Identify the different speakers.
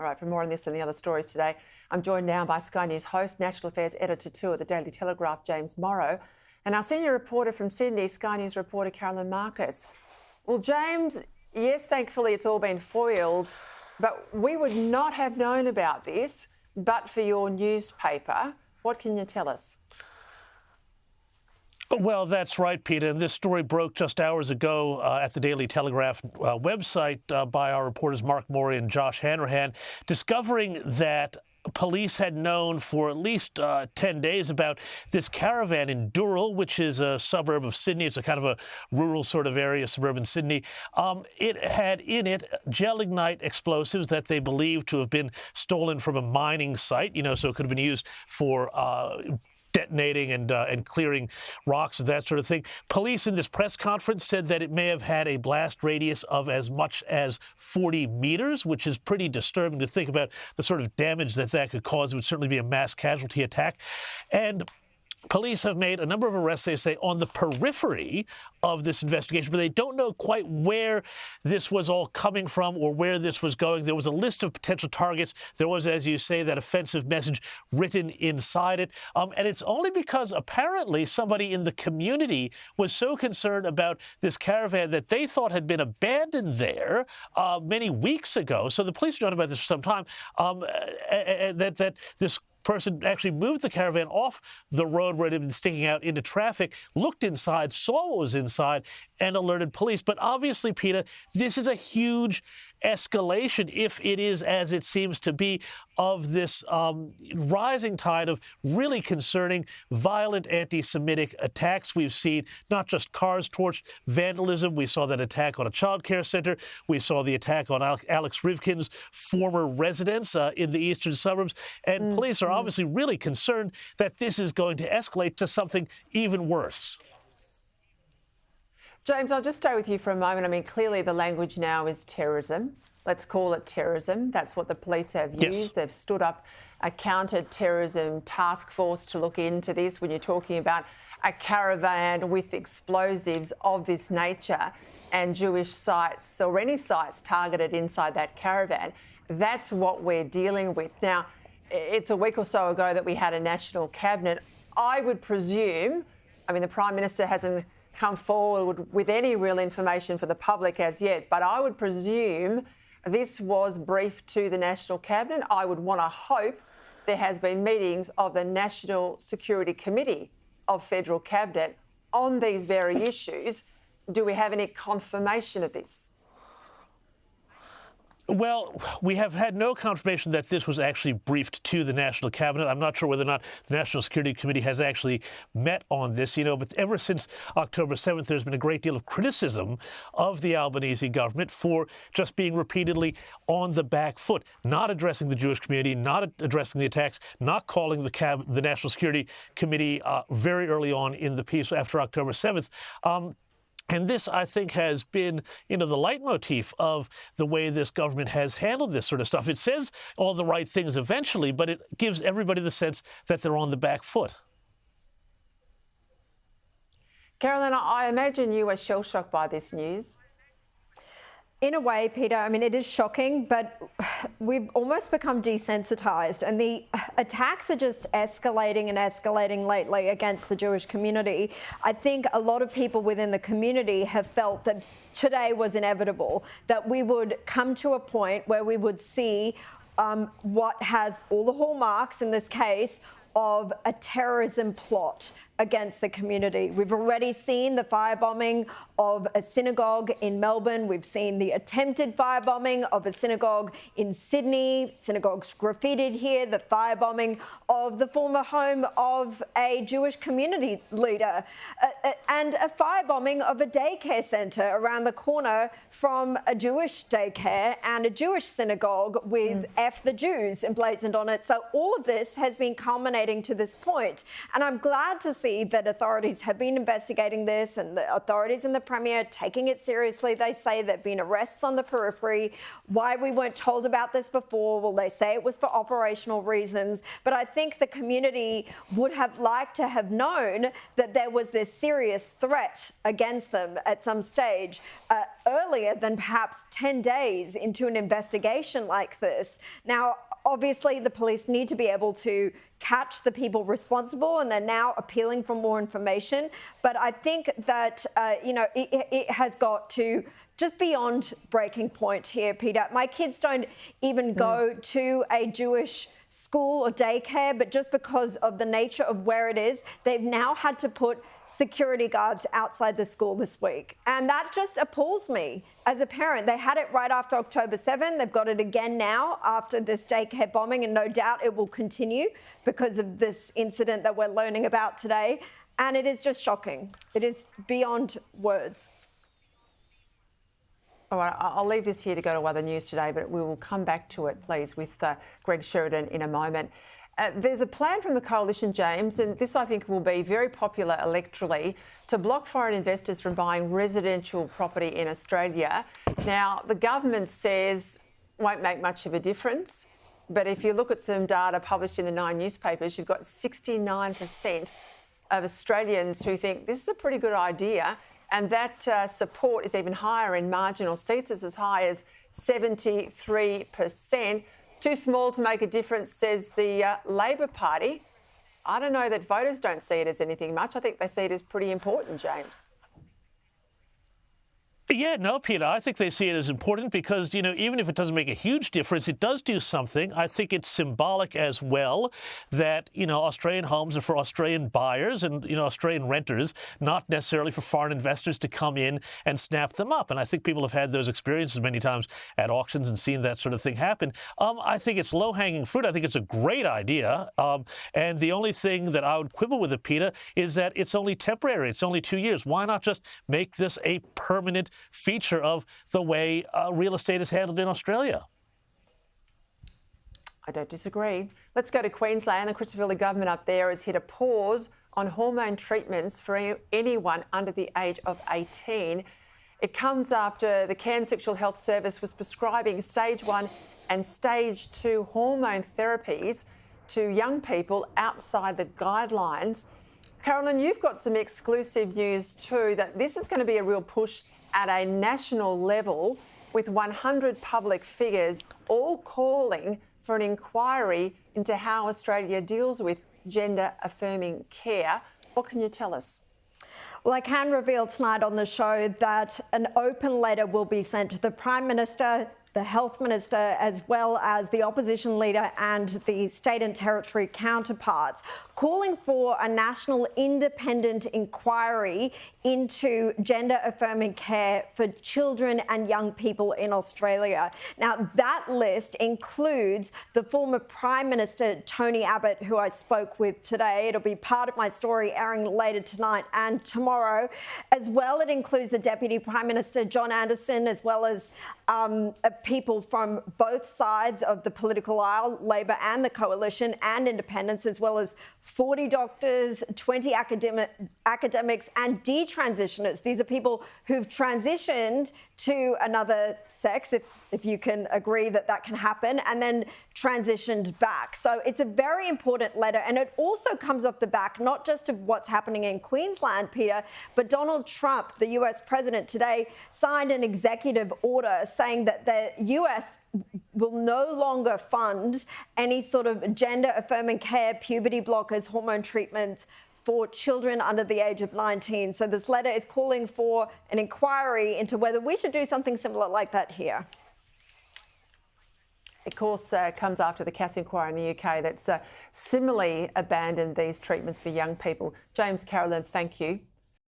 Speaker 1: All right, for more on this and the other stories today, I'm joined now by Sky News host, National Affairs Editor 2 at the Daily Telegraph, James Morrow, and our senior reporter from Sydney, Sky News reporter Carolyn Marcus. Well, James, yes, thankfully it's all been foiled, but we would not have known about this but for your newspaper. What can you tell us?
Speaker 2: Well, that's right, Peter. And this story broke just hours ago at the Daily Telegraph website by our reporters Mark Morey and Josh Hanrahan, discovering that police had known for at least 10 days about this caravan in Dural, which is a suburb of Sydney. It's a kind of a rural sort of area, suburban Sydney. It had in it gel-ignite explosives that they believed to have been stolen from a mining site, so it could have been used for detonating and clearing rocks and that sort of thing. Police in this press conference said that it may have had a blast radius of as much as 40 meters, which is pretty disturbing to think about the sort of damage that could cause. It would certainly be a mass casualty attack. And police have made a number of arrests, they say, on the periphery of this investigation, but they don't know quite where this was all coming from or where this was going. There was a list of potential targets. There was, as you say, that offensive message written inside it. And it's only because apparently somebody in the community was so concerned about this caravan that they thought had been abandoned there many weeks ago. So the police have known about this for some time, that this person actually moved the caravan off the road where it had been sticking out into traffic, looked inside, saw what was inside, and alerted police. But obviously, Peter, this is a huge escalation, if it is as it seems to be, of this rising tide of really concerning violent anti-Semitic attacks. We've seen not just cars torched, vandalism. We saw that attack on a childcare center. We saw the attack on Alex Rivkin's former residence in the eastern suburbs. And police are obviously really concerned that this is going to escalate to something even worse.
Speaker 1: James, I'll just stay with you for a moment. I mean, clearly the language now is terrorism. Let's call it terrorism. That's what the police have used.
Speaker 2: Yes.
Speaker 1: They've stood up a counter-terrorism task force to look into this. When you're talking about a caravan with explosives of this nature and Jewish sites or any sites targeted inside that caravan, that's what we're dealing with. Now, it's a week or so ago that we had a national cabinet. I would presume, I mean, the Prime Minister hasn't come forward with any real information for the public as yet, but I would presume this was briefed to the National Cabinet. I would want to hope there has been meetings of the National Security Committee of Federal Cabinet on these very issues. Do we have any confirmation of this?
Speaker 2: Well, we have had no confirmation that this was actually briefed to the National Cabinet. I'm not sure whether or not the National Security Committee has actually met on this, but ever since October 7th, there's been a great deal of criticism of the Albanese government for just being repeatedly on the back foot, not addressing the Jewish community, not addressing the attacks, not calling the National Security Committee very early on in the piece after October 7th. And this, I think, has been, the leitmotif of the way this government has handled this sort of stuff. It says all the right things eventually, but it gives everybody the sense that they're on the back foot.
Speaker 1: Carolyn, I imagine you were shell-shocked by this news.
Speaker 3: In a way, Peter, I mean, it is shocking, but we've almost become desensitized, and the attacks are just escalating and escalating lately against the Jewish community. I think a lot of people within the community have felt that today was inevitable, that we would come to a point where we would see what has all the hallmarks in this case of a terrorism plot against the community. We've already seen the firebombing of a synagogue in Melbourne. We've seen the attempted firebombing of a synagogue in Sydney. Synagogues graffitied here. The firebombing of the former home of a Jewish community leader. And a firebombing of a daycare centre around the corner from a Jewish daycare and a Jewish synagogue with F the Jews emblazoned on it. So all of this has been culminating to this point. And I'm glad to see clearly that authorities have been investigating this, and the authorities and the Premier taking it seriously. They say there have been arrests on the periphery. Why we weren't told about this before? Well, they say it was for operational reasons. But I think the community would have liked to have known that there was this serious threat against them at some stage earlier than perhaps 10 days into an investigation like this. Now, obviously, the police need to be able to catch the people responsible, and they're now appealing for more information. But I think that, it has got to just beyond breaking point here, Peter. My kids don't even go to a Jewish school or daycare, but just because of the nature of where it is, they've now had to put security guards outside the school this week. And that just appalls me as a parent. They had it right after October 7. They've got it again now after this daycare bombing, and no doubt it will continue because of this incident that we're learning about today. And it is just shocking. It is beyond words.
Speaker 1: All right, I'll leave this here to go to other news today, but we will come back to it, please, with Greg Sheridan in a moment. There's a plan from the coalition, James, and this I think will be very popular electorally, to block foreign investors from buying residential property in Australia. Now, the government says won't make much of a difference, but if you look at some data published in the 9 newspapers, you've got 69% of Australians who think this is a pretty good idea, and that support is even higher in marginal seats, as high as 73%. Too small to make a difference, says the Labor Party. I don't know that voters don't see it as anything much. I think they see it as pretty important, James.
Speaker 2: Yeah, no, Peter, I think they see it as important because, even if it doesn't make a huge difference, it does do something. I think it's symbolic as well that, Australian homes are for Australian buyers and, Australian renters, not necessarily for foreign investors to come in and snap them up. And I think people have had those experiences many times at auctions and seen that sort of thing happen. I think it's low-hanging fruit. I think it's a great idea. And the only thing that I would quibble with it, Peter, is that it's only temporary. It's only 2 years. Why not just make this a permanent feature of the way real estate is handled in Australia?
Speaker 1: I don't disagree. Let's go to Queensland. The Christopher government up there has hit a pause on hormone treatments for anyone under the age of 18. It comes after the Cairns Sexual Health Service was prescribing stage 1 and stage 2 hormone therapies to young people outside the guidelines. Carolyn, you've got some exclusive news too, that this is going to be a real push at a national level, with 100 public figures all calling for an inquiry into how Australia deals with gender-affirming care. What can you tell us?
Speaker 3: Well, I can reveal tonight on the show that an open letter will be sent to the Prime Minister, the Health Minister, as well as the opposition leader and the state and territory counterparts, calling for a national independent inquiry into gender-affirming care for children and young people in Australia. Now, that list includes the former Prime Minister, Tony Abbott, who I spoke with today. It'll be part of my story airing later tonight and tomorrow. As well, it includes the Deputy Prime Minister, John Anderson, as well as people from both sides of the political aisle, Labor and the Coalition, and independents, as well as 40 doctors, 20 academics and detransitioners. These are people who've transitioned to another sex, if you can agree that that can happen, and then transitioned back. So it's a very important letter, and it also comes off the back not just of what's happening in Queensland, Peter, but Donald Trump, the US president, today signed an executive order saying that the US will no longer fund any sort of gender-affirming care, puberty blockers, hormone treatments for children under the age of 19. So this letter is calling for an inquiry into whether we should do something similar like that here.
Speaker 1: Of course, comes after the Cass inquiry in the UK that's similarly abandoned these treatments for young people. James, Carolyn, thank you.